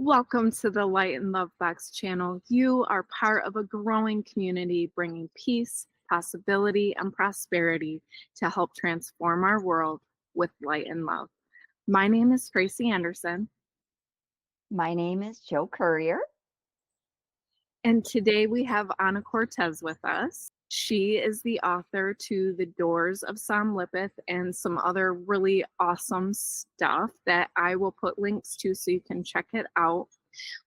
Welcome to the Light and Love Box channel. You are part of a growing community bringing peace, possibility, and prosperity to help transform our world with light and love. My name is Tracy Anderson. My name is Joe Courier. And today we have Ana Cortez with us. She is the author to the Doors of Somlipith and some other really awesome stuff that I will put links to so you can check it out.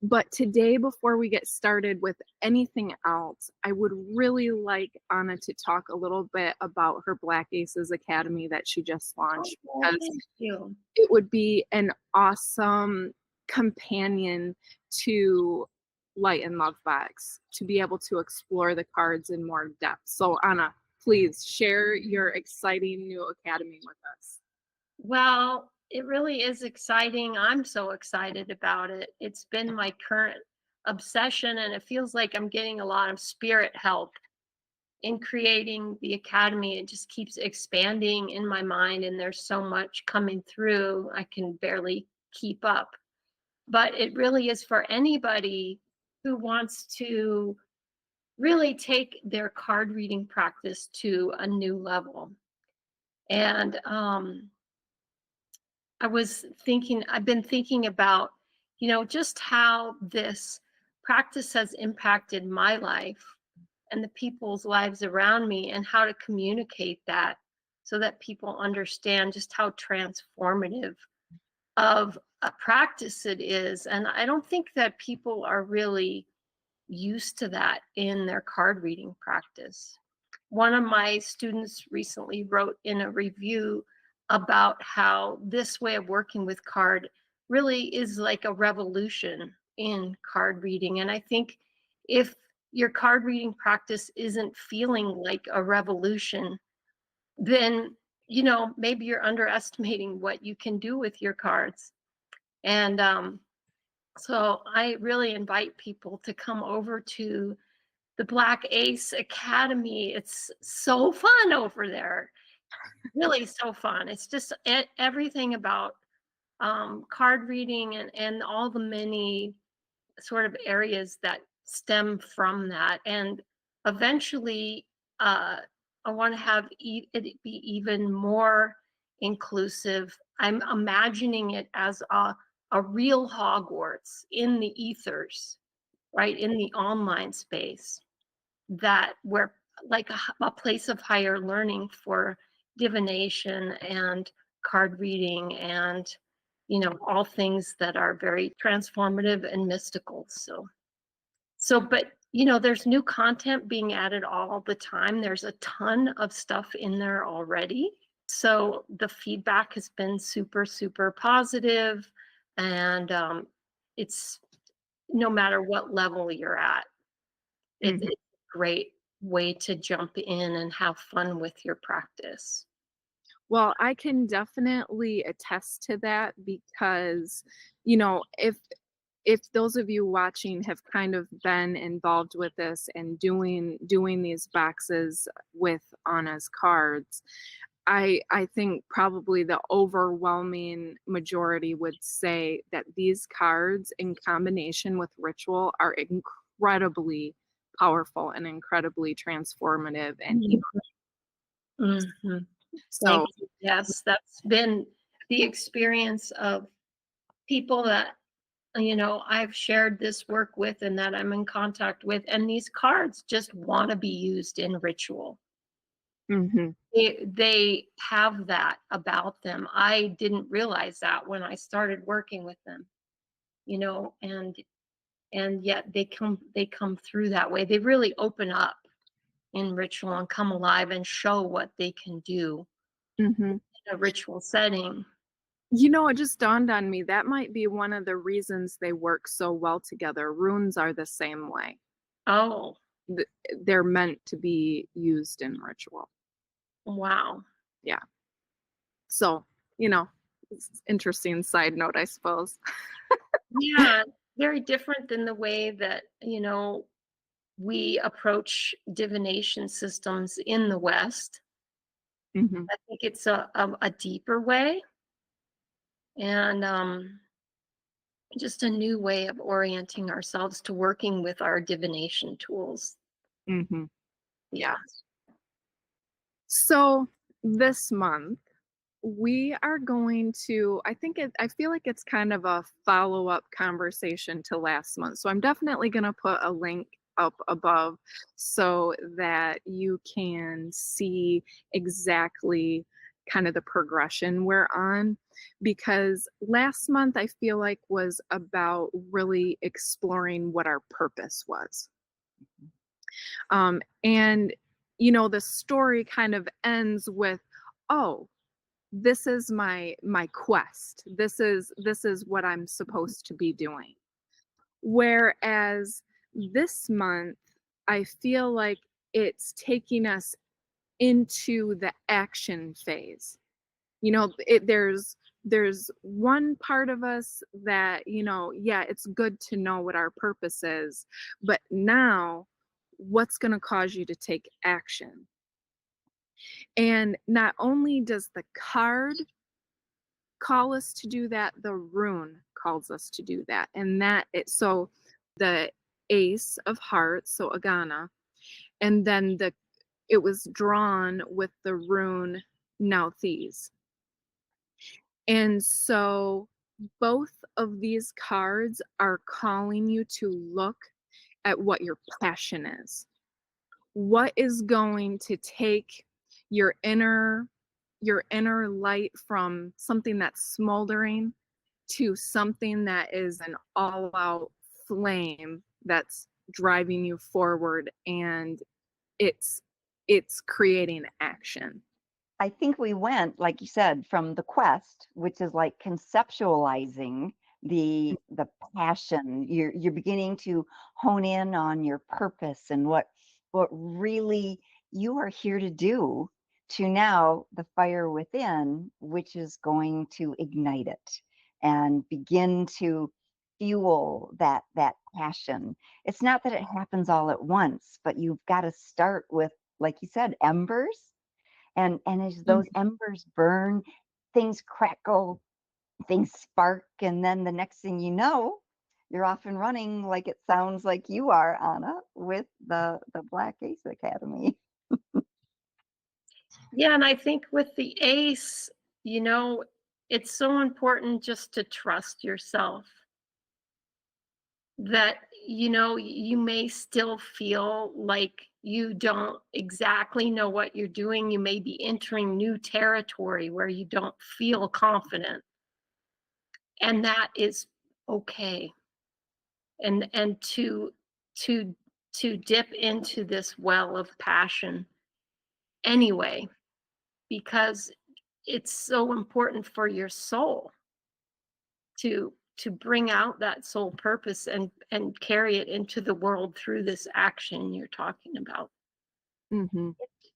But today, before we get started with anything else, I would really like Ana to talk a little bit about her Black Aces Academy that she just launched. Thank you. It would be an awesome companion to Light and Love Box to be able to explore the cards in more depth. So Ana, please share your exciting new academy with us. Well, it really is exciting. I'm so excited about it. It's been my current obsession, and it feels like I'm getting a lot of spirit help in creating the academy. It just keeps expanding in my mind, and there's so much coming through, I can barely keep up. But it really is for anybody who wants to really take their card reading practice to a new level. And I've been thinking about, just how this practice has impacted my life and the people's lives around me, and how to communicate that so that people understand just how transformative of a practice it is. And I don't think that people are really used to that in their card reading practice. One of my students recently wrote in a review about how this way of working with card really is like a revolution in card reading. And I think if your card reading practice isn't feeling like a revolution, then maybe you're underestimating what you can do with your cards. And so I really invite people to come over to the Black Ace Academy. It's so fun over there. Really so fun. It's just everything about card reading and all the many sort of areas that stem from that. And eventually, I want to have it be even more inclusive. I'm imagining it as a real Hogwarts in the ethers, right, in the online space, that where like a place of higher learning for divination and card reading and all things that are very transformative and mystical. But there's new content being added all the time. There's a ton of stuff in there already. So the feedback has been super, super positive. And it's no matter what level you're at, it's a great way to jump in and have fun with your practice. Well, I can definitely attest to that because, if those of you watching have kind of been involved with this and doing these boxes with Ana's cards, I think probably the overwhelming majority would say that these cards in combination with ritual are incredibly powerful and incredibly transformative and healing. Mm-hmm. So yes, that's been the experience of people that I've shared this work with and that I'm in contact with, and these cards just want to be used in ritual. They have that about them. I didn't realize that when I started working with them, and yet they come through that way. They really open up in ritual and come alive and show what they can do in a ritual setting. It just dawned on me that might be one of the reasons they work so well together. Runes are the same way. Oh, they're meant to be used in ritual. Wow. Yeah. So, it's interesting side note, I suppose. Yeah, very different than the way that, we approach divination systems in the West. I think it's a deeper way. And just a new way of orienting ourselves to working with our divination tools. Mm-hmm. Yeah. So this month, we are going to, I feel like it's kind of a follow-up conversation to last month. So I'm definitely going to put a link up above so that you can see exactly kind of the progression we're on, because last month I feel like was about really exploring what our purpose was. And the story kind of ends with, oh, this is my quest. This is what I'm supposed to be doing. Whereas this month, I feel like it's taking us into the action phase. There's one part of us that, yeah, it's good to know what our purpose is, but now what's going to cause you to take action? And not only does the card call us to do that, the rune calls us to do that. And so the Ace of Hearts, so Agana, and then it was drawn with the rune Nauthiz. And so both of these cards are calling you to look at what your passion is. What is going to take your inner light from something that's smoldering to something that is an all-out flame that's driving you forward, and it's creating action. I think we went, like you said, from the quest, which is like conceptualizing the passion. You're beginning to hone in on your purpose and what really you are here to do, to now the fire within, which is going to ignite it and begin to fuel that passion. It's not that it happens all at once, but you've got to start with, like you said, embers. And as those embers burn, things crackle, things spark, and then the next thing you know, you're off and running, like it sounds like you are, Anna, with the Black Ace Academy. Yeah, and I think with the ace, it's so important just to trust yourself, that you may still feel like you don't exactly know what you're doing. You may be entering new territory where you don't feel confident, and that is okay. And to dip into this well of passion anyway, because it's so important for your soul to bring out that soul purpose and carry it into the world through this action you're talking about. Mm-hmm.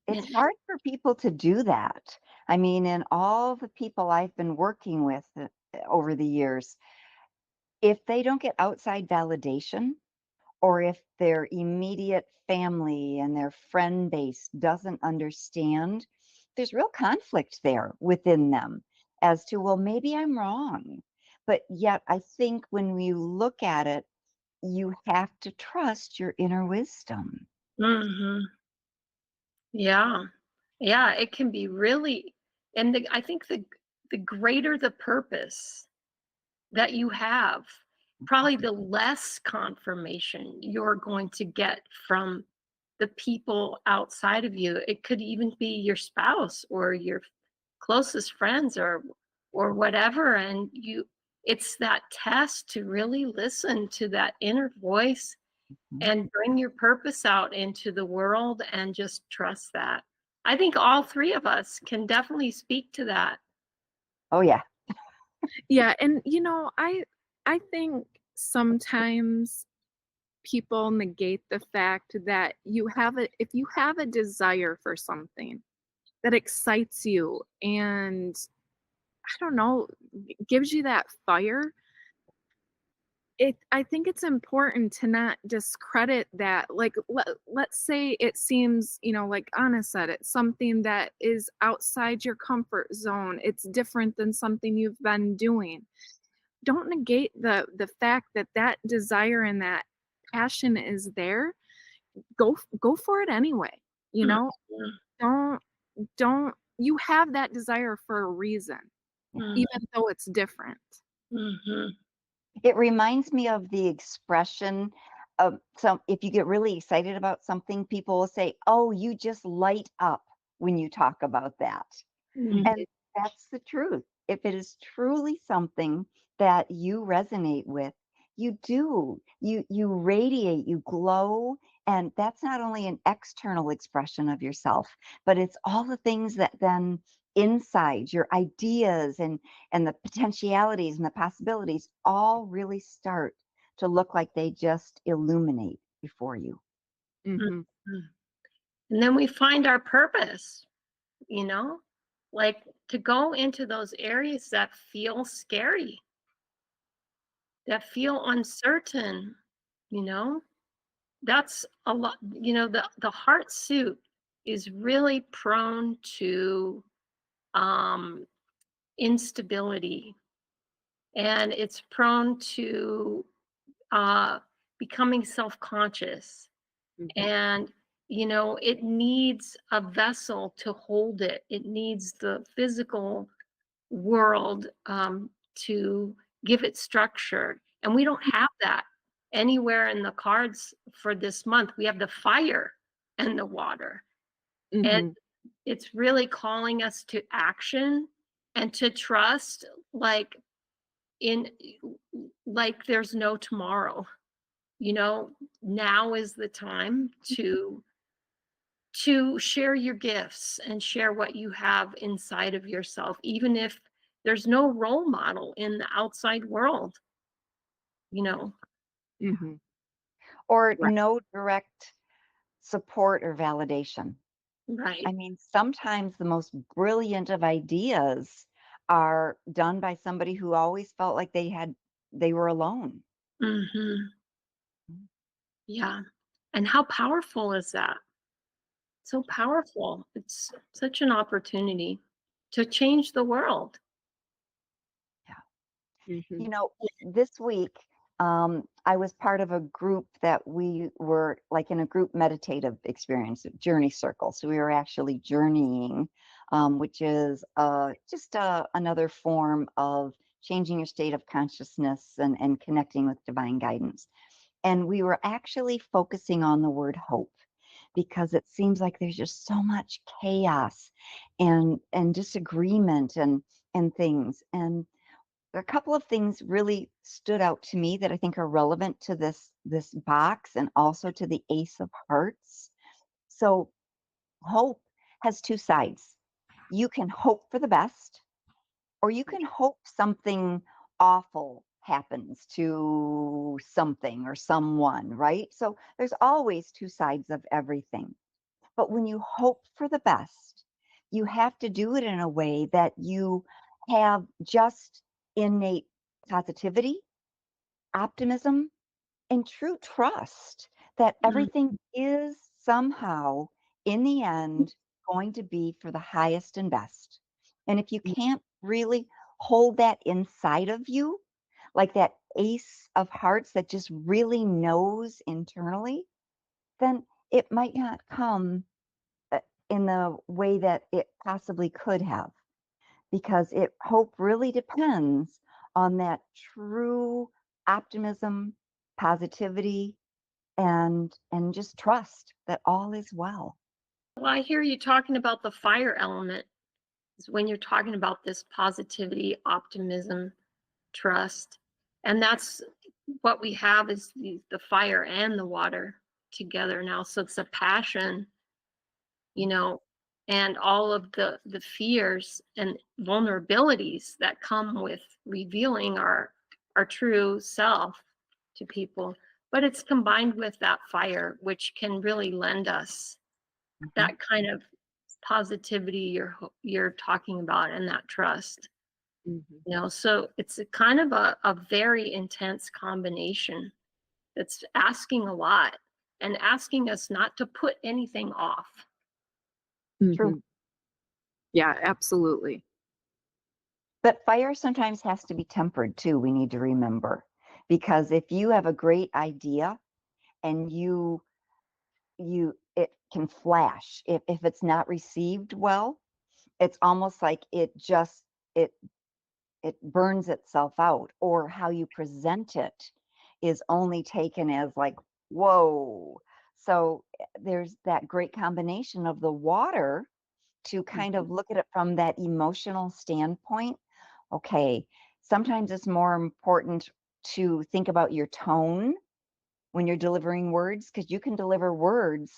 It's hard for people to do that. I mean, in all the people I've been working with over the years, if they don't get outside validation, or if their immediate family and their friend base doesn't understand, there's real conflict there within them as to, well, maybe I'm wrong. But yet, I think when we look at it, you have to trust your inner wisdom. Mm-hmm. Yeah. Yeah, it can be really, and I think the greater the purpose that you have, probably the less confirmation you're going to get from the people outside of you. It could even be your spouse or your closest friends or whatever. And it's that test to really listen to that inner voice and bring your purpose out into the world and just trust that. I think all three of us can definitely speak to that. Oh, yeah. Yeah, and I think sometimes people negate the fact that if you have a desire for something that excites you and, I don't know, gives you that fire, I think it's important to not discredit that. Like, let's say it seems, like Anna said, it's something that is outside your comfort zone. It's different than something you've been doing. don't negate the fact that that desire and that passion is there. Go for it anyway, you know? Mhm, Don't don't you have that desire for a reason, Yeah. even though it's different. mhm, It reminds me of the expression of some, if you get really excited about something, people will say, "Oh, you just light up when you talk about that." mhm, And Mhm, that's the truth. If it is truly something that you resonate with, you do. You radiate, you glow, and that's not only an external expression of yourself, but it's all the things that then inside your ideas and the potentialities and the possibilities all really start to look like they just illuminate before you. mhm, mhm. And then we find our purpose, you know, like to go into those areas that feel scary, that feel uncertain, you know, that's a lot, the heart suit is really prone to um, instability, and it's prone to uh, becoming self-conscious, mhm, and it needs a vessel to hold it. It needs the physical world to give it structure, and we don't have that anywhere in the cards for this month. We have the fire and the water, and mhm, it's really calling us to action and to trust, like in like there's no tomorrow. you know Now is the time to share your gifts and share what you have inside of yourself, even if there's no role model in the outside world, you know. mhm. Or Right. no direct support or validation. I Right. mean, sometimes the most brilliant of ideas are done by somebody who always felt like they were alone. Hmm. Yeah. And how powerful is that? So powerful. It's such an opportunity to change the world. Yeah. Mhm, You know, this week, I was part of a group that we were like in a group meditative experience, a journey circle. So we were actually journeying, which is just another form of changing your state of consciousness and connecting with divine guidance. And we were actually focusing on the word hope because it seems like there's just so much chaos and disagreement and things. And a couple of things really stood out to me that I think are relevant to this box and also to the Ace of Hearts. So hope has two sides. You can hope for the best, or you can hope something awful happens to something or someone, right? So there's always two sides of everything. But when you hope for the best, you have to do it in a way that you have just innate positivity, optimism, and true trust that Mm, everything is somehow, in the end, going to be for the highest and best. And if you mm, can't really hold that inside of you, like that ace of hearts that just really knows internally, then it might not come uh, in the way that it possibly could have, because it hope really depends on that true optimism, positivity, and just trust that all is well. well, I hear you talking about the fire element is when you're talking about this positivity, optimism, trust. And that's what we have is the fire and the water together now. So it's a passion, you know, and all of the fears and vulnerabilities that come with revealing our true self to people. But it's combined with that fire, which can really lend us Mhm. that kind of positivity you're talking about, and that trust. mhm, So it's a kind of a very intense combination that's asking a lot and asking us not to put anything off. True. mhm. Yeah, absolutely. But fire sometimes has to be tempered too, we need to remember. Because if you have a great idea and it can flash. If it's not received well, it's almost like it it burns itself out, or how you present it is only taken as like, whoa. So there's that great combination of the water to kind of look at it from that emotional standpoint. Okay, sometimes it's more important to think about your tone when you're delivering words, because you can deliver words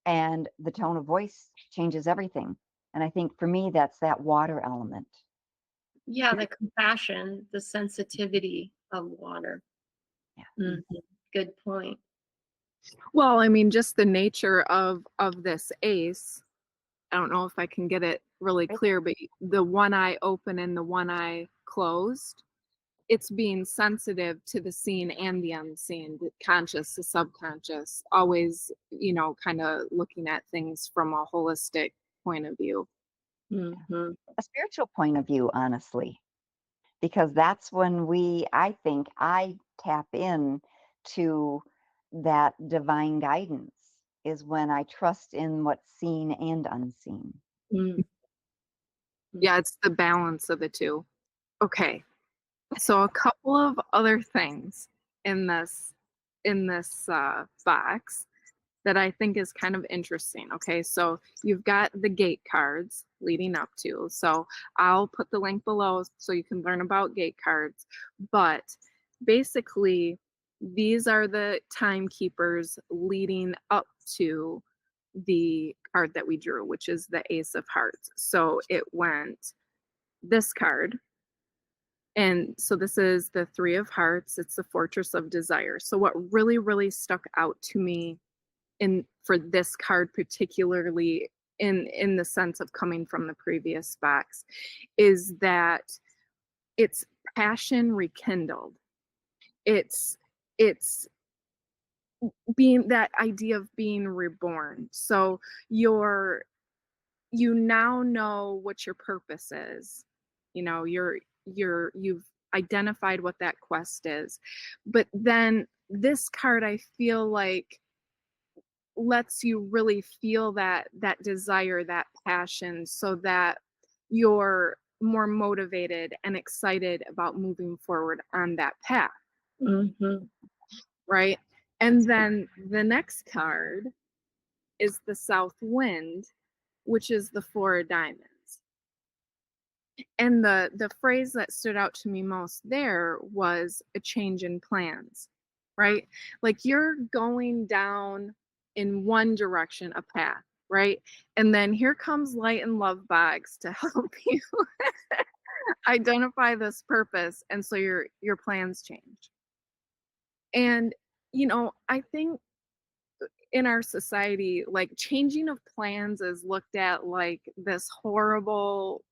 and the tone of voice changes everything. And I think for me, that's that water element. Yeah, the compassion, the sensitivity of water. Yeah. Mhm. Good point. Well, I mean, just the nature of this ace. I don't know if I can get it really clear, but the one eye open and the one eye closed, it's being sensitive to the seen and the unseen, the conscious, the subconscious, always, kind of looking at things from a holistic point of view. Mm-hmm. A spiritual point of view, honestly, because that's when I think I tap in to that divine guidance, is when I trust in what's seen and unseen. Mm-hmm. Yeah, it's the balance of the two. Okay. So a couple of other things in this box that I think is kind of interesting. Okay, so you've got the gate cards leading up to. So I'll put the link below so you can learn about gate cards. But basically, these are the timekeepers leading up to the card that we drew, which is the Ace of Hearts. So it went this card. And so this is the Three of Hearts. It's the Fortress of Desire. So what really, really stuck out to me for this card, particularly in the sense of coming from the previous box, is that it's passion rekindled. It's being that idea of being reborn. So you now know what your purpose is. You've identified what that quest is. But then this card, I feel like, lets you really feel that desire, that passion, so that you're more motivated and excited about moving forward on that path, Mm-hmm. right? And then the next card is the South Wind, which is the Four of Diamonds. And the phrase that stood out to me most there was a change in plans, right? Like you're going down in one direction, a path, right? And then here comes light and love bags to help you identify this purpose, and so your plans change. And I think in our society, like, changing of plans is looked at like this horrible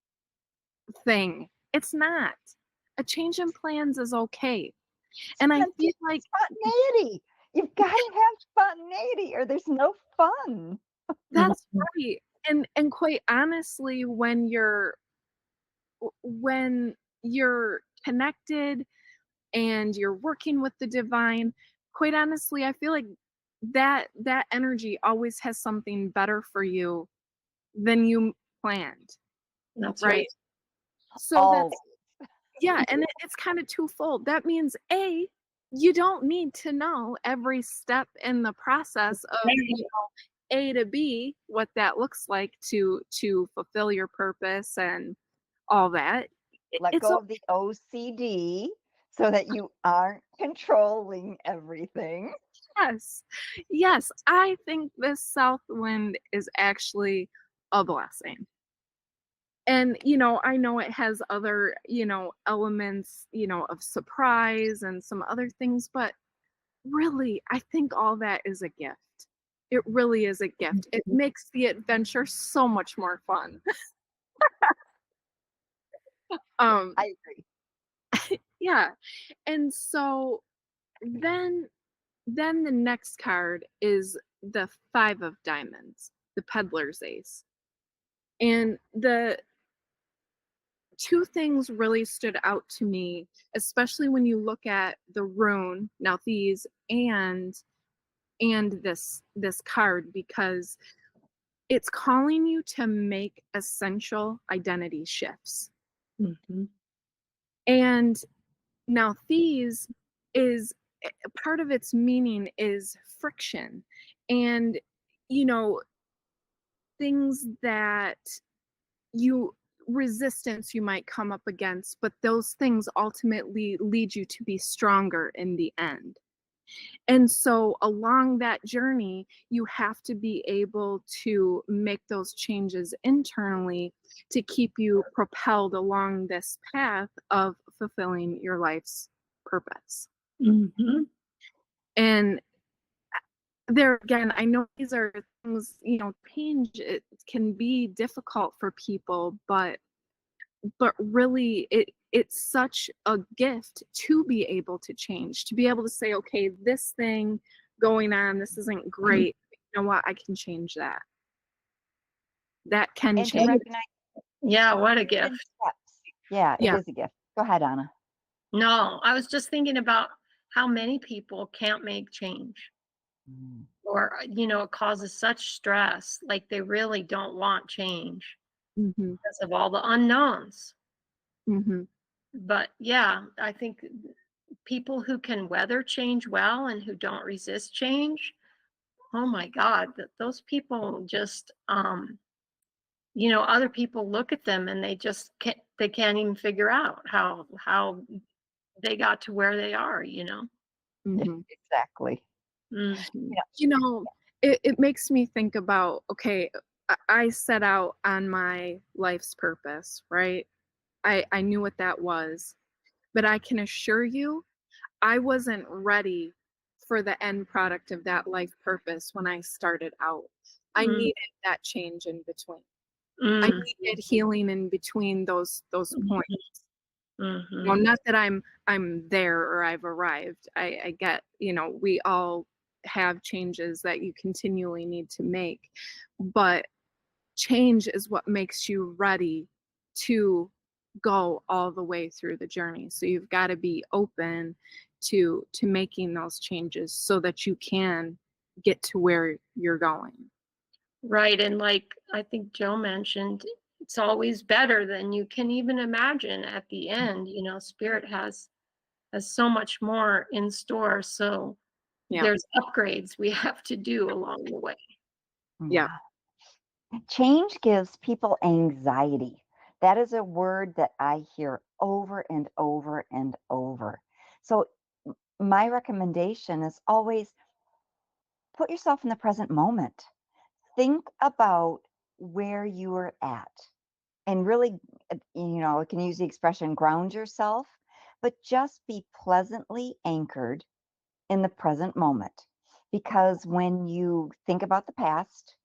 thing. It's not. A change in plans is okay. And I feel like Spontaneity. You've got to have spontaneity, or there's no fun. that's right. And quite honestly, when you're connected and you're working with the divine, quite honestly, I feel like that energy always has something better for you than you planned, That's right? right. So Always. that's Yeah, and it's kind of twofold. That means A, you don't need to know every step in the process of, A to B, what that looks like to fulfill your purpose and all that. Let It's go of the OCD so that you aren't controlling everything. yes. Yes, I think this south wind is actually a blessing. And I know it has other elements of surprise and some other things, but really, I think all that is a gift. It really is a gift. It makes the adventure so much more fun. um I agree. yeah. And so then the next card is the Five of Diamonds, the Peddler's Ace. And two things really stood out to me, especially when you look at the rune, now these, and this card, because it's calling you to make essential identity shifts. Mhm. And now these is part of its meaning is friction, and you know, things that you resistance you might come up against, but those things ultimately lead you to be stronger in the end. And so along that journey, you have to be able to make those changes internally to keep you propelled along this path of fulfilling your life's purpose. Mhm. And there again, I know these are things, you know, change it can be difficult for people, but really it's such a gift to be able to change, to be able to say, okay, this thing going on, this isn't great. You know what? I can change that. That can And to change. recognize Yeah, what a it in gift. steps. Yeah, it Yeah. is a gift. Go ahead, Anna. No, I was just thinking about how many people can't make change, Mm. or it causes such stress, like they really don't want change Mm-hmm. because of all the unknowns. Mm-hmm. But yeah, I think people who can weather change well and who don't resist change, oh my God, those people just, other people look at them and they can't even figure out how they got to where they are. Yeah, Mm-hmm. exactly. Mhm. Yeah. You know, it makes me think about, okay, I set out on my life's purpose, right? I knew what that was, but I can assure you I wasn't ready for the end product of that life purpose when I started out. I Mm, needed that change in between. I mm, needed healing in between those points. You know, mhm. not that I'm there or I've arrived. I get, you know, we all have changes that you continually need to make, but change is what makes you ready to go all the way through the journey. So you've got to be open to making those changes so that you can get to where you're going. Right, and like I think Joe mentioned, it's always better than you can even imagine at the end. Spirit has so much more in store, so Yeah. there's upgrades we have to do along the way. Yeah. Yeah. Change gives people anxiety. That is a word that I hear over and over and over. So, my recommendation is always put yourself in the present moment. Think about where you are at and really, I can use the expression ground yourself, but just be pleasantly anchored in the present moment. Because when you think about the past,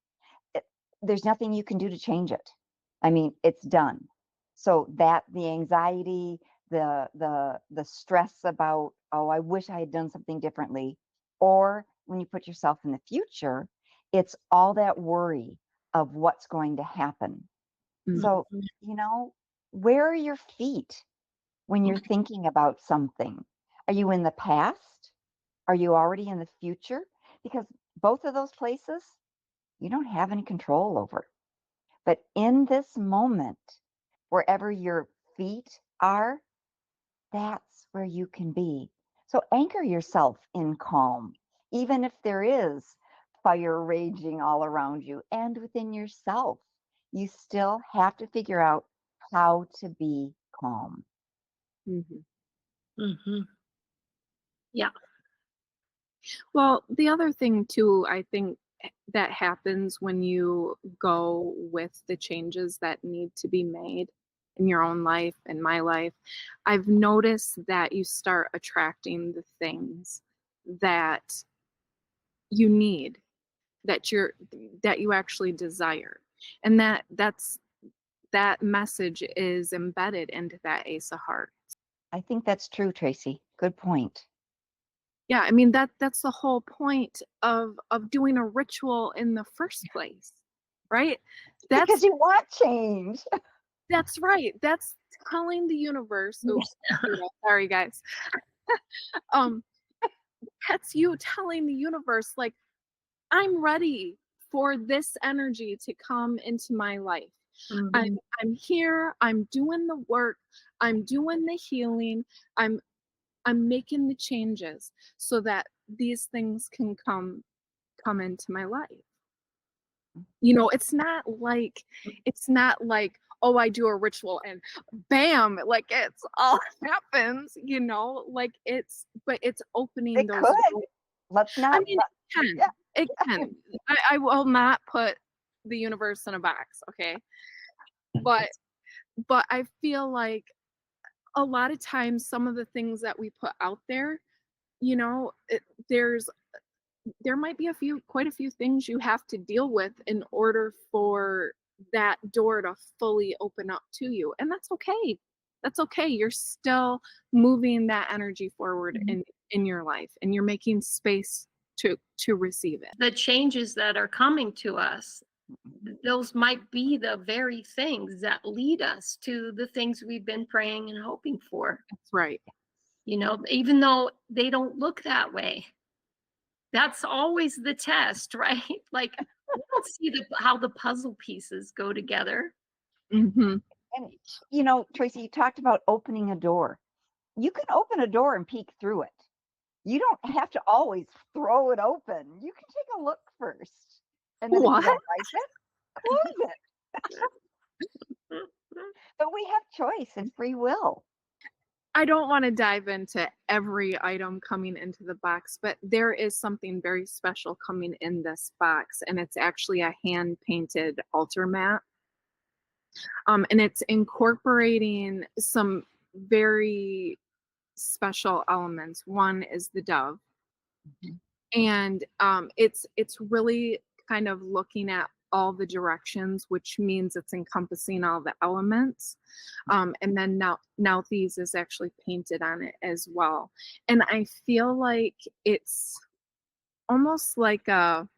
it, there's nothing you can do to change it. I mean, it's done. So that the anxiety, the stress about, oh, I wish I had done something differently, or when you put yourself in the future, it's all that worry of what's going to happen. So, Mhm. you know, where are your feet when you're thinking about something? Are you in the past? Are you already in the future? Because both of those places you don't have any control over. But in this moment, wherever your feet are, that's where you can be. So anchor yourself in calm, even if there is fire raging all around you and within yourself. You still have to figure out how to be calm. Hmm. Mhm. Yeah. Well, the other thing too, I think that happens when you go with the changes that need to be made in your own life and my life, I've noticed that you start attracting the things that you need, that you actually desire. And that message is embedded into that Ace of Hearts. I think that's true, Tracy. Good point. Yeah, I mean that's the whole point of doing a ritual in the first place, right? That's Because you want change. That's right. That's telling the universe. Oops, sorry guys. Um, that's you telling the universe, like, I'm ready for this energy to come into my life. Mhm. I'm here, I'm doing the work, I'm doing the healing, I'm I'm making the changes so that these things can come into my life. You know, it's not like, oh, I do a ritual and bam, like it's all happens, you know, like but it's opening It those could. doors. Let's I not. mean, it can. Yeah. It can. I will not put the universe in a box, okay? But I feel like a lot of times some of the things that we put out there, you know, there might be quite a few things you have to deal with in order for that door to fully open up to you. And that's okay. That's okay. You're still moving that energy forward Mhm. in your life, and you're making space to receive it. The changes that are coming to us, those might be the very things that lead us to the things we've been praying and hoping for. That's right. You know, even though they don't look that way. That's always the test, right? Like, we don't see how the puzzle pieces go together. Hmm. And you know, Tracy, you talked about opening a door. You can open a door and peek through it. You don't have to always throw it open. You can take a look first. And then if you What? don't like it, close it. But we have choice and free will. I don't want to dive into every item coming into the box, but there is something very special coming in this box, and it's actually a hand painted altar mat. And it's incorporating some very special elements. One is the dove, Mhm. and it's really kind of looking at all the directions, which means it's encompassing all the elements. And then now these is actually painted on it as well, and I feel like it's almost like a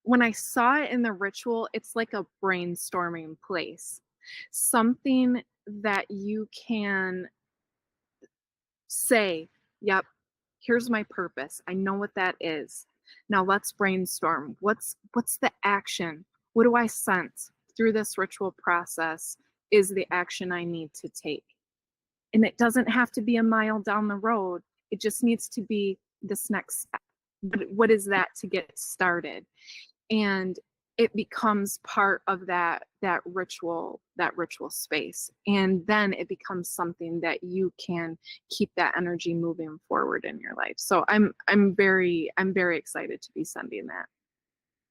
when I saw it in the ritual, it's like a brainstorming place, something that you can say, yep, here's my purpose. I know what that is. Now let's brainstorm. What's the action? What do I sense through this ritual process is the action I need to take? And it doesn't have to be a mile down the road. It just needs to be this next step. But what is that to get started? And it becomes part of that ritual space, and then it becomes something that you can keep that energy moving forward in your life. So I'm very excited to be sending that,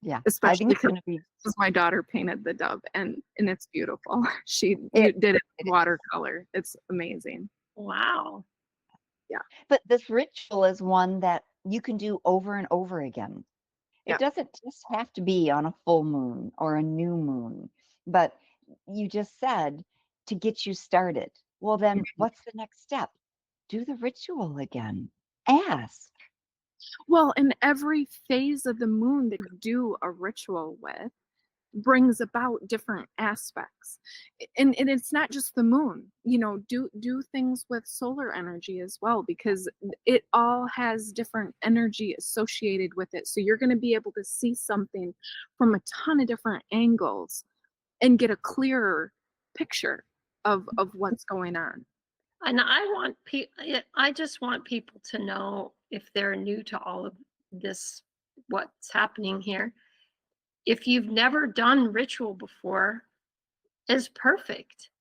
Yeah, I especially think it's because going to be my daughter painted the dove, and it's beautiful. She it. did it It with is. watercolor. It's amazing. Wow. Yeah. But this ritual is one that you can do over and over again. It Yeah. doesn't just have to be on a full moon or a new moon, but you just said to get you started. Well, then what's the next step? Do the ritual again. Ask. Well, in every phase of the moon that you do a ritual with brings about different aspects. And it's not just the moon. You know, do things with solar energy as well, because it all has different energy associated with it. So you're going to be able to see something from a ton of different angles and get a clearer picture of what's going on. And I just want people to know, if they're new to all of this, what's happening here. If you've never done ritual before, is perfect.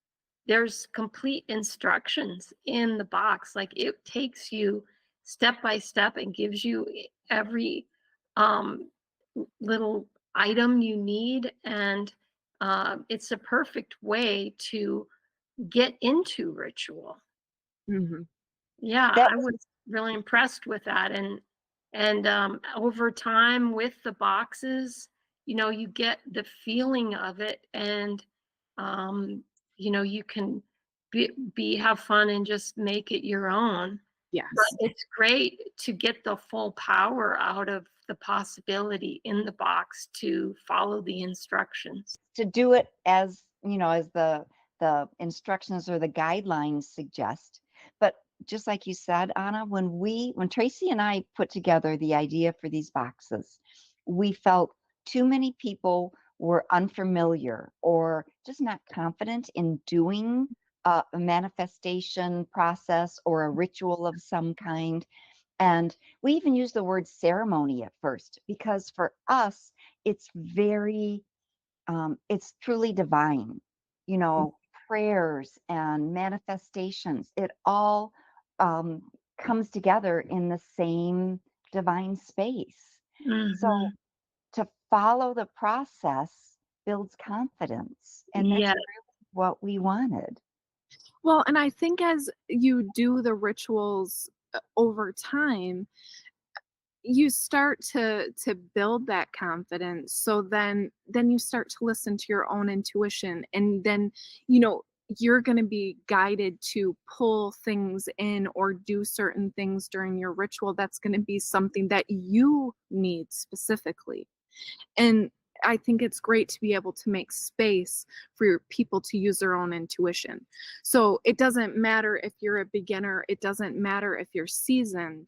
There's complete instructions in the box. Like, it takes you step by step and gives you every um, little item you need. And it's a perfect way to get into ritual. Hmm. Yeah, That I was was really impressed with that. And over time with the boxes, you know, you get the feeling of it, and um, you know, you can have fun and just make it your own. But Yes. it's great to get the full power out of the possibility in the box to follow the instructions. to do it as as the instructions or the guidelines suggest. But just like you said, Anna, when Tracy and I put together the idea for these boxes, we felt too many people were unfamiliar or just not confident in doing a manifestation process or a ritual of some kind. And we even use the word ceremony at first because for us, it's it's truly divine. Prayers and manifestations, it all comes together in the same divine space. So Mhm. to follow the process builds confidence, and that's Yeah. really what we wanted. Well, and I think as you do the rituals over time, you start to build that confidence. So then you start to listen to your own intuition, and then you know you're going to be guided to pull things in or do certain things during your ritual that's going to be something that you need specifically. And I think it's great to be able to make space for your people to use their own intuition. So it doesn't matter if you're a beginner, it doesn't matter if you're seasoned.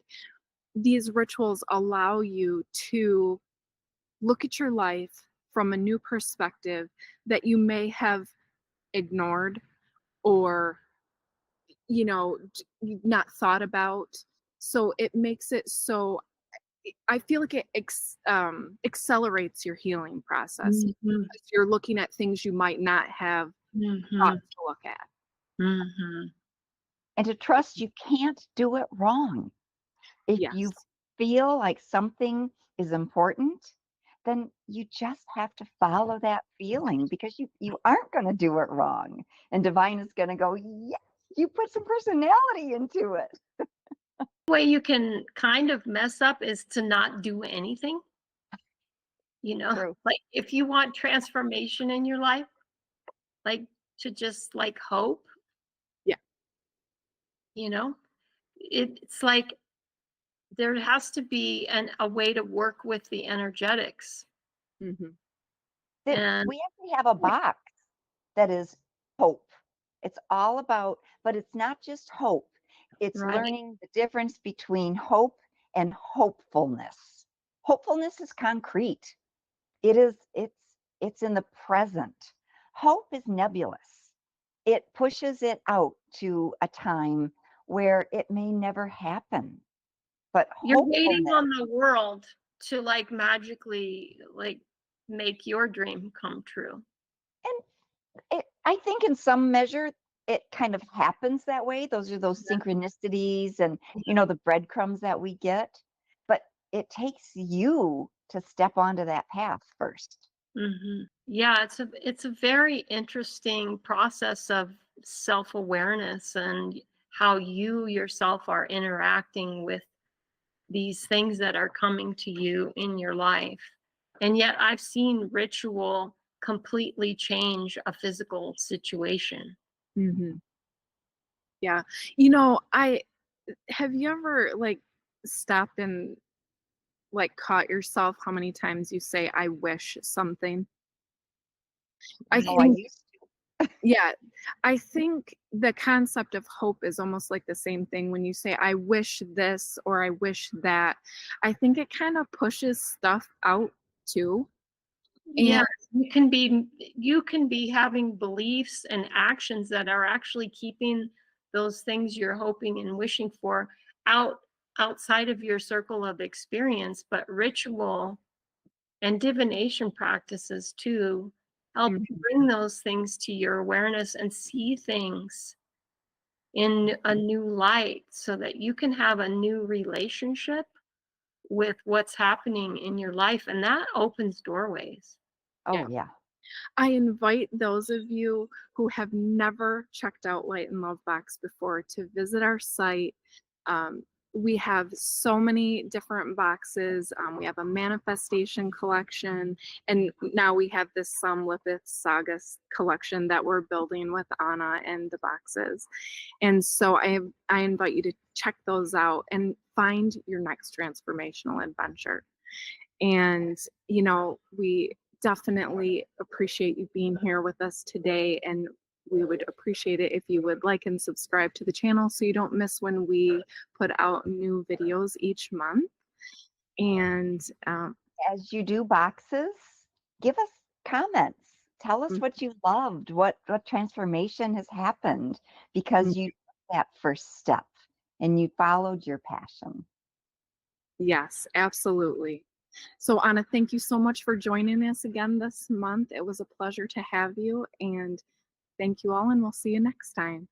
These rituals allow you to look at your life from a new perspective that you may have ignored or not thought about. So it makes it so I feel like it accelerates your healing process Mhm. because you're looking at things you might not have thought Mhm. to look at. Mhm. And to trust you can't do it wrong. If you Yes. feel like something is important, then you just have to follow that feeling because you aren't going to do it wrong. And divine is going to go, yes, you put some personality into it. The way you can kind of mess up is to not do anything, True. like if you want transformation in your life, like to just like hope, Yeah. you know, it's like there has to be a way to work with the energetics. Mhm. And We actually have a box that is hope. It's all about, but it's not just hope. It's right. learning the difference between hope and hopefulness. Hopefulness is concrete. It's in the present. Hope is nebulous. It pushes it out to a time where it may never happen. But You're waiting hopefulness, on the world to like magically like make your dream come true. and I think in some measure it kind of happens that way. Those are those synchronicities and the breadcrumbs that we get. But it takes you to step onto that path first. Yeah, it's a very interesting process of self-awareness and how you yourself are interacting with these things that are coming to you in your life. And yet I've seen ritual completely change a physical situation. Mhm. Yeah. I have you ever like stopped and like caught yourself how many times you say I wish something? I Oh, I think used yeah, I think the concept of hope is almost like the same thing when you say I wish this or I wish that. I think it kind of pushes stuff out too. Yeah, And you can be having beliefs and actions that are actually keeping those things you're hoping and wishing for out outside of your circle of experience, but ritual and divination practices too help Mhm. bring those things to your awareness and see things in a new light so that you can have a new relationship with what's happening in your life, and that opens doorways. Oh Yeah. yeah. I invite those of you who have never checked out Light and Love Box before to visit our site. Um, we have so many different boxes. We have a manifestation collection, and now we have this Somlipith Saga collection that we're building with Anna and the boxes. And so I invite you to check those out and find your next transformational adventure. And we definitely appreciate you being here with us today, and we would appreciate it if you would like and subscribe to the channel so you don't miss when we put out new videos each month. And As you do boxes, give us comments. Tell us what you loved, what transformation has happened because you took that first step and you followed your passion. yes, absolutely. So Anna, thank you so much for joining us again this month. It was a pleasure to have you, and thank you all, and we'll see you next time.